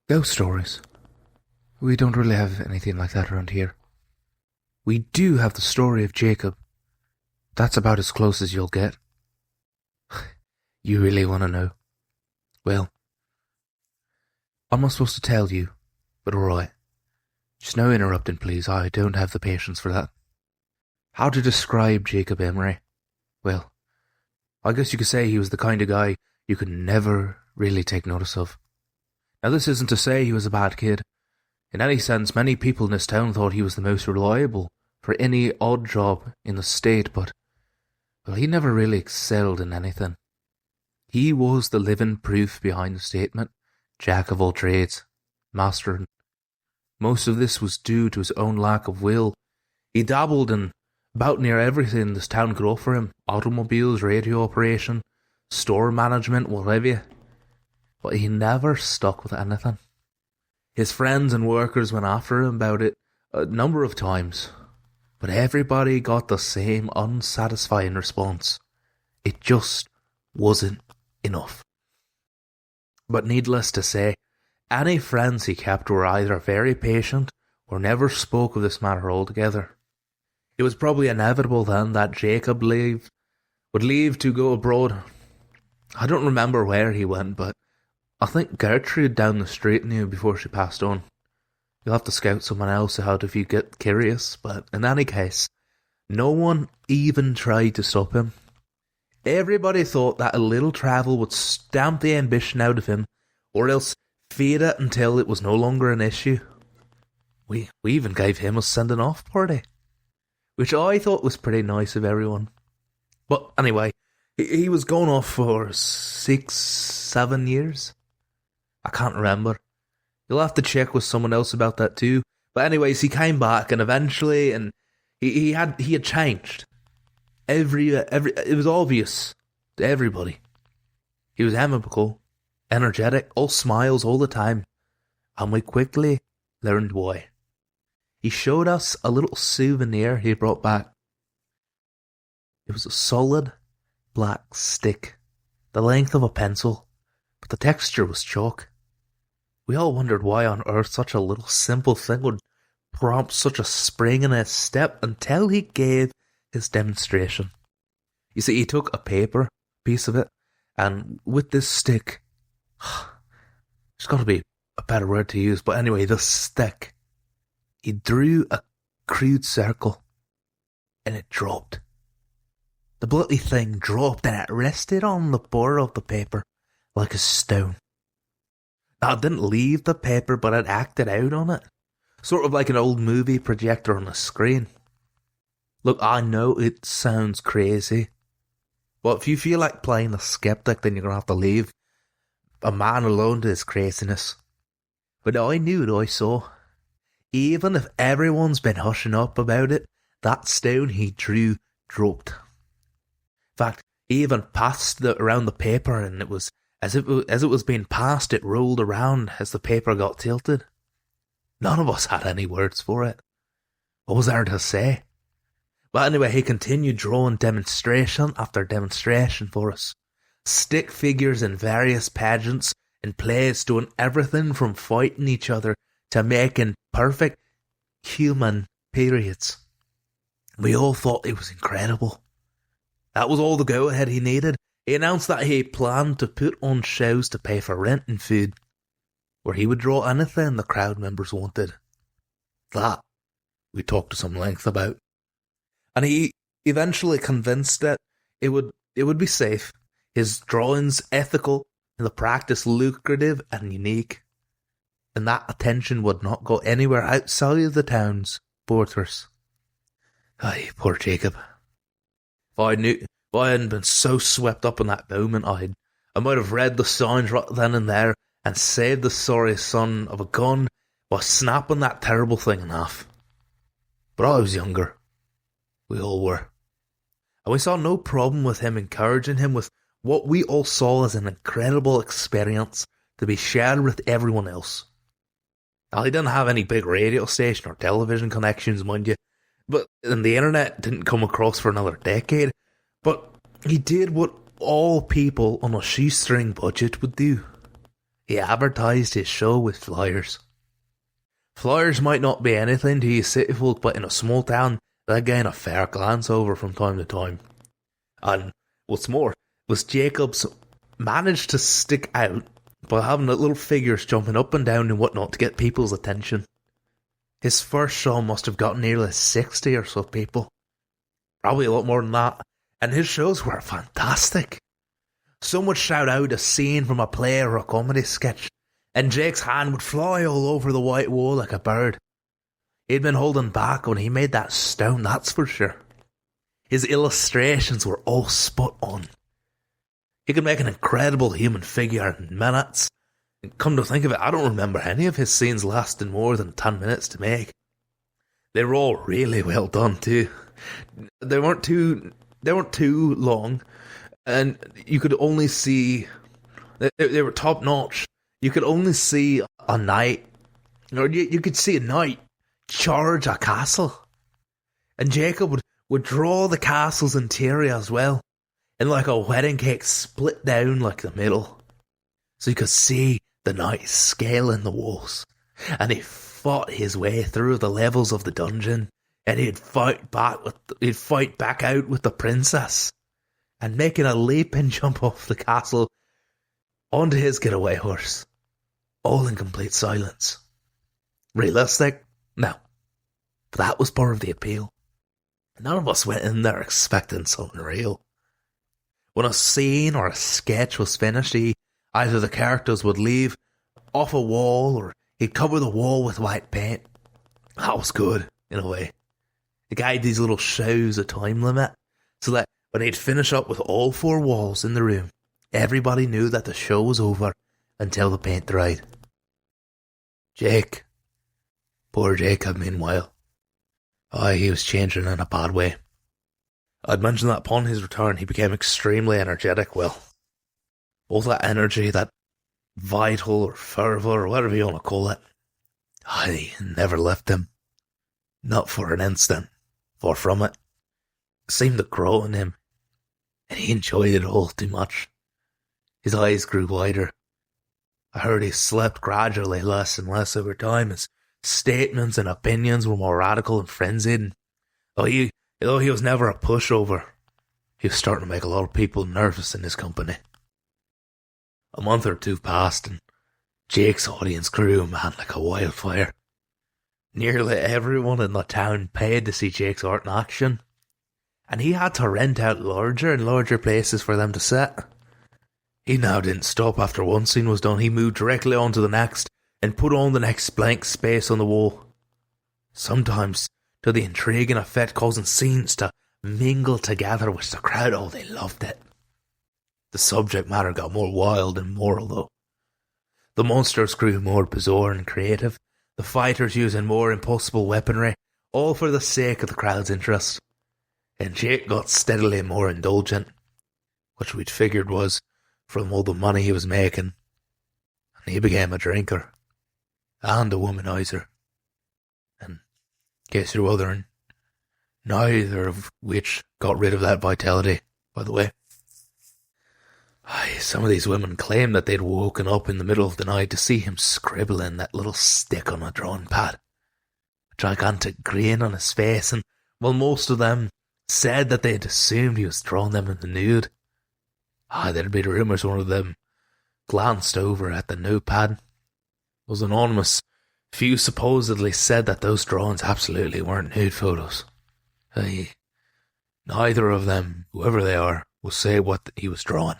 Ghost stories. We don't really have anything like that around here. We do have the story of Jacob. That's about as close as you'll get. You really want to know? Well, I'm not supposed to tell you, but alright. Just no interrupting, please. I don't have the patience for that. How to describe Jacob Emory? Well, I guess you could say he was the kind of guy you could never really take notice of. Now, this isn't to say he was a bad kid. In any sense, many people in this town thought he was the most reliable for any odd job in the state, but, well, he never really excelled in anything. He was the living proof behind the statement, jack of all trades, master. And most of this was due to his own lack of will. He dabbled in about near everything this town could offer him: automobiles, radio operation, store management, whatever. But he never stuck with anything. His friends and workers went after him about it a number of times, but everybody got the same unsatisfying response. It just wasn't enough. But needless to say, any friends he kept were either very patient or never spoke of this matter altogether. It was probably inevitable then that Jacob would leave to go abroad. I don't remember where he went, but I think Gertrude down the street knew before she passed on. You'll have to scout someone else out if you get curious, but in any case, no one even tried to stop him. Everybody thought that a little travel would stamp the ambition out of him, or else fade it until it was no longer an issue. We even gave him a sending off party, which I thought was pretty nice of everyone. But anyway, he was gone off for 6-7 years. I can't remember. You'll have to check with someone else about that too. But anyways, he came back, and eventually, and he had changed. It was obvious to everybody. He was amicable, energetic, all smiles all the time, and we quickly learned why. He showed us a little souvenir he brought back. It was a solid black stick, the length of a pencil, but the texture was chalk. We all wondered why on earth such a little simple thing would prompt such a spring in his step until he gave his demonstration. You see, he took a paper piece of it, and with this stick, there's got to be a better word to use, but anyway, the stick, he drew a crude circle, and it dropped. The bloody thing dropped, and it rested on the border of the paper like a stone. Now, it didn't leave the paper, but it acted out on it, sort of like an old movie projector on a screen. Look, I know it sounds crazy, but if you feel like playing the skeptic, then you're going to have to leave a man alone to his craziness. But I knew what I saw. Even if everyone's been hushing up about it, that stone he drew dropped. In fact, he even passed it around the paper, and it was as it was being passed, it rolled around as the paper got tilted. None of us had any words for it. What was there to say? But anyway, he continued drawing demonstration after demonstration for us. Stick figures in various pageants and plays, doing everything from fighting each other to making perfect human periods. We all thought it was incredible. That was all the go-ahead he needed. He announced that he planned to put on shows to pay for rent and food, where he would draw anything the crowd members wanted. That we talked to some length about. And he eventually convinced that it would be safe, his drawings ethical, and the practice lucrative and unique, and that attention would not go anywhere outside of the town's borders. Aye, poor Jacob. If I hadn't been so swept up in that moment, I might have read the signs right then and there and saved the sorry son of a gun by snapping that terrible thing in half. But I was younger. We all were. And we saw no problem with him encouraging him with what we all saw as an incredible experience to be shared with everyone else. Now, he didn't have any big radio station or television connections, mind you, and the internet didn't come across for another decade. But he did what all people on a shoestring budget would do. he advertised his show with flyers. Flyers might not be anything to you city folk, but in a small town, they gain a fair glance over from time to time. And what's more, was Jacobs managed to stick out by having the little figures jumping up and down and whatnot to get people's attention. His first show must have gotten nearly 60 or so people. Probably a lot more than that. And his shows were fantastic. Some would shout out a scene from a play or a comedy sketch, and Jake's hand would fly all over the white wall like a bird. He'd been holding back when he made that stone, that's for sure. His illustrations were all spot on. He could make an incredible human figure in minutes. And come to think of it, I don't remember any of his scenes lasting more than 10 minutes to make. They were all really well done too. They weren't too long, and you could only see they were top notch. You could only see a knight, or you could see a knight charge a castle, and Jacob would draw the castle's interior as well, and like a wedding cake split down like the middle, so you could see the knight scaling the walls, and he fought his way through the levels of the dungeon, and he'd fight back out with the princess, and making a leap and jump off the castle onto his getaway horse, all in complete silence. Realistic? No. But that was part of the appeal. None of us went in there expecting something real. When a scene or a sketch was finished, either the characters would leave off a wall or he'd cover the wall with white paint. That was good, in a way. The guy had these little shows a time limit, so that when he'd finish up with all 4 walls in the room, everybody knew that the show was over until the paint dried. Jake. Poor Jacob, meanwhile. He was changing in a bad way. I'd mentioned that upon his return he became extremely energetic. Well, all that energy, that vital or fervour or whatever you want to call it, I never left him. Not for an instant. Far from it. It seemed to grow in him, and he enjoyed it all too much. His eyes grew wider. I heard he slept gradually less and less over time. His statements and opinions were more radical and frenzied. And though he was never a pushover, he was starting to make a lot of people nervous in his company. A month or 2 passed, and Jake's audience grew, man, like a wildfire. Nearly everyone in the town paid to see Jake's art in action, and he had to rent out larger and larger places for them to sit. He now didn't stop after one scene was done. He moved directly on to the next and put on the next blank space on the wall. Sometimes to the intriguing effect causing scenes to mingle together with the crowd. Oh, they loved it. The subject matter got more wild and moral though. The monsters grew more bizarre and creative. The fighters using more impossible weaponry, all for the sake of the crowd's interest. And Jake got steadily more indulgent, which we'd figured was from all the money he was making. And he became a drinker. And a womanizer. And in case you're wondering, neither of which got rid of that vitality, by the way. Some of these women claim that they'd woken up in the middle of the night to see him scribbling that little stick on a drawing pad. A gigantic grin on his face, and while most of them said that they'd assumed he was drawing them in the nude, there'd been rumours one of them glanced over at the notepad. It was anonymous. Few supposedly said that those drawings absolutely weren't nude photos. Neither of them, whoever they are, will say what he was drawing.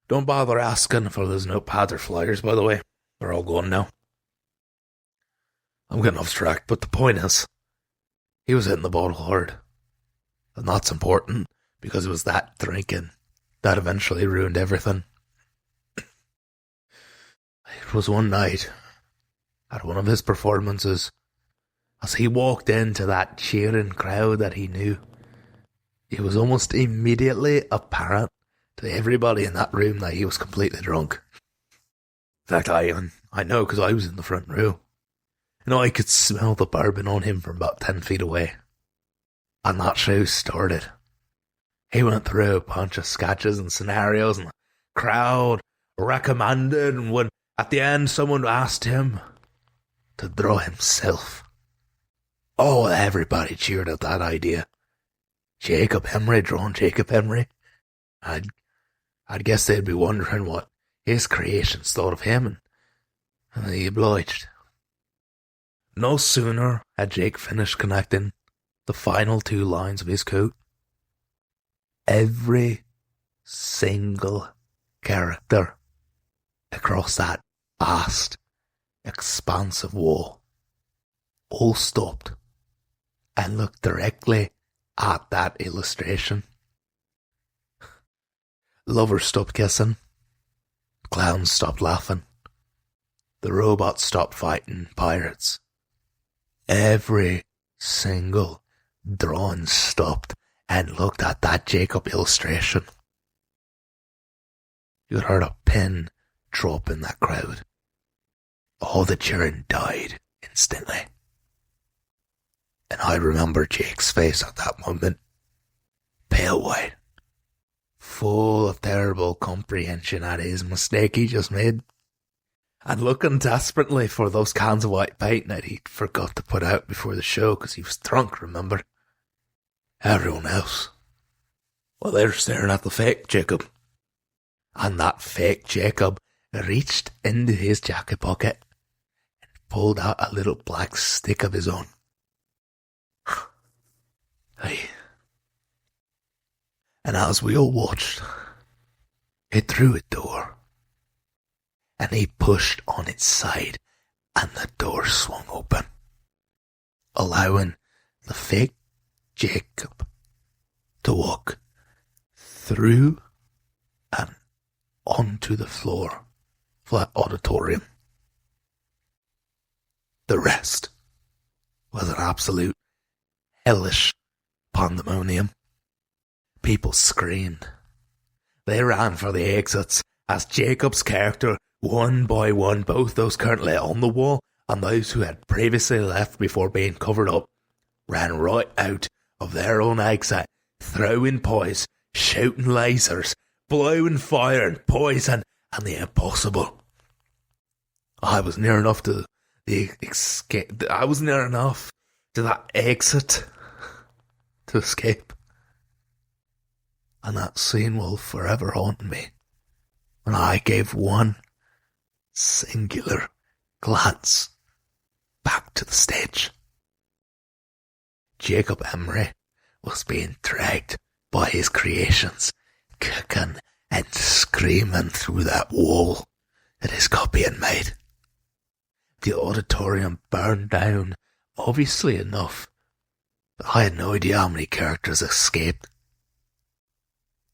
Don't bother asking for those notepads or flyers, by the way. They're all gone now. I'm getting off track, but the point is, he was hitting the bottle hard. And that's important, because it was that drinking that eventually ruined everything. It was one night, at one of his performances, as he walked into that cheering crowd that he knew, it was almost immediately apparent to everybody in that room that he was completely drunk. In fact, I know because I was in the front row. I could smell the bourbon on him from about 10 feet away. And that show started. He went through a bunch of sketches and scenarios, and the crowd recommended, and when At the end, someone asked him to draw himself. Oh, everybody cheered at that idea. Jacob Emory drawing Jacob Emory. I'd guess they'd be wondering what his creations thought of him, and he obliged. No sooner had Jake finished connecting the final 2 lines of his coat, every single character across that vast, expansive wall all stopped and looked directly at that illustration. Lovers stopped kissing, clowns stopped laughing, the robots stopped fighting pirates. Every single drawing stopped and looked at that Jacob illustration. You heard a pin drop in that crowd. All the cheering died instantly. And I remember Jake's face at that moment, pale white, full of terrible comprehension at his mistake he just made, and looking desperately for those cans of white paint that he'd forgot to put out before the show because he was drunk, remember? Everyone else, well, they're staring at the fake Jacob. And that fake Jacob reached into his jacket pocket and pulled out a little black stick of his own. Hey. And as we all watched, it threw a door, and he pushed on its side, and the door swung open, allowing the fake Jacob to walk through and onto the floor of that auditorium. The rest was an absolute hellish pandemonium. People screamed. They ran for the exits as Jacob's character, one by one, both those currently on the wall and those who had previously left before being covered up, ran right out of their own exit, throwing poise, shooting lasers, blowing fire and poison and the impossible. I was near enough to the escape. I was near enough to that exit to escape. And that scene will forever haunt me when I gave one singular glance back to the stage. Jacob Emory was being dragged by his creations, kicking and screaming through that wall that his copy had made. The auditorium burned down, obviously enough, but I had no idea how many characters escaped.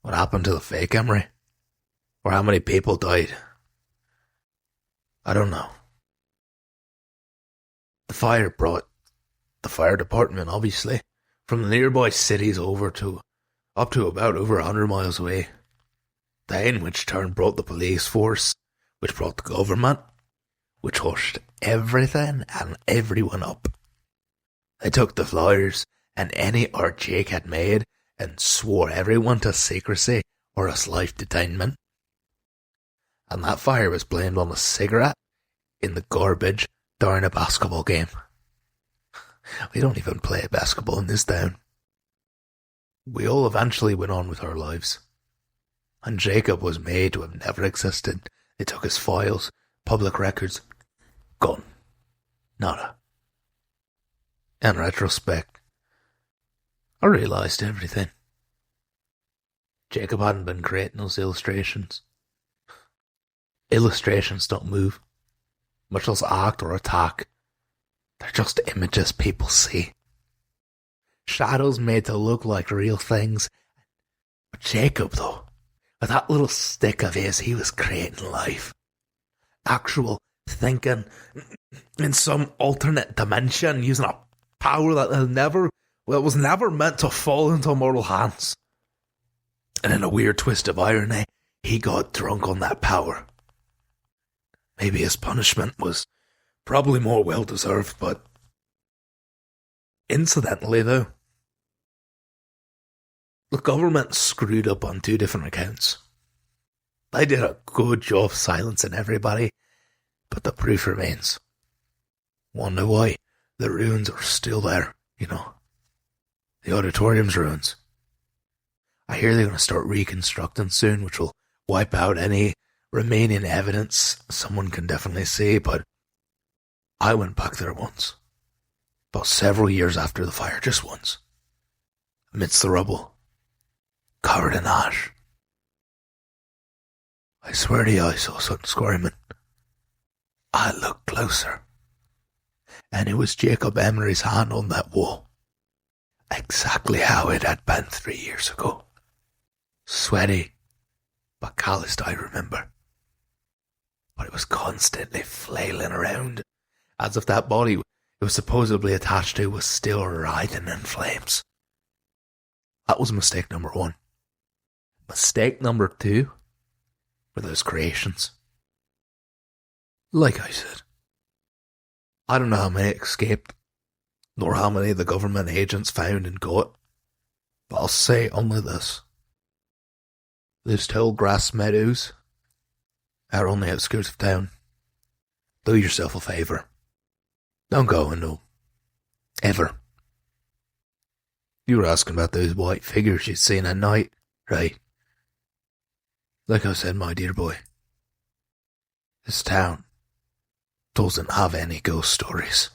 What happened to the fake Emory? Or how many people died? I don't know. The fire brought the fire department, obviously, from the nearby cities up to about over 100 miles away. They in which turn brought the police force, which brought the government, which hushed everything and everyone up. They took the flyers and any art Jake had made and swore everyone to secrecy or else life detainment. And that fire was blamed on a cigarette in the garbage during a basketball game. We don't even play basketball in this town. We all eventually went on with our lives. And Jacob was made to have never existed. They took his files, public records, gone. Nada. In retrospect, I realised everything. Jacob hadn't been creating those illustrations. Illustrations don't move, much less act or attack. They're just images people see. Shadows made to look like real things. But Jacob, though, with that little stick of his, he was creating life. Actual thinking in some alternate dimension, using a power that was never meant to fall into mortal hands. And in a weird twist of irony, he got drunk on that power. Maybe his punishment was probably more well-deserved, but incidentally though, the government screwed up on 2 different accounts. They did a good job silencing everybody, but the proof remains. Wonder why? The ruins are still there, you know. The auditorium's ruins. I hear they're going to start reconstructing soon, which will wipe out any remaining evidence someone can definitely see, but I went back there once. About several years after the fire, just once. Amidst the rubble. Covered in ash. I swear to you I saw something squirming. I looked closer. And it was Jacob Emory's hand on that wall. Exactly how it had been 3 years ago. Sweaty, but calloused, I remember. But it was constantly flailing around, as if that body it was supposedly attached to was still writhing in flames. That was mistake number 1. Mistake number 2 were those creations. Like I said, I don't know how many escaped, nor how many the government agents found and got, but I'll say only this. Those tall grass meadows are on the outskirts of town. Do yourself a favour. Don't go into them. Ever. You were asking about those white figures you'd seen at night, right? Like I said, my dear boy, this town doesn't have any ghost stories.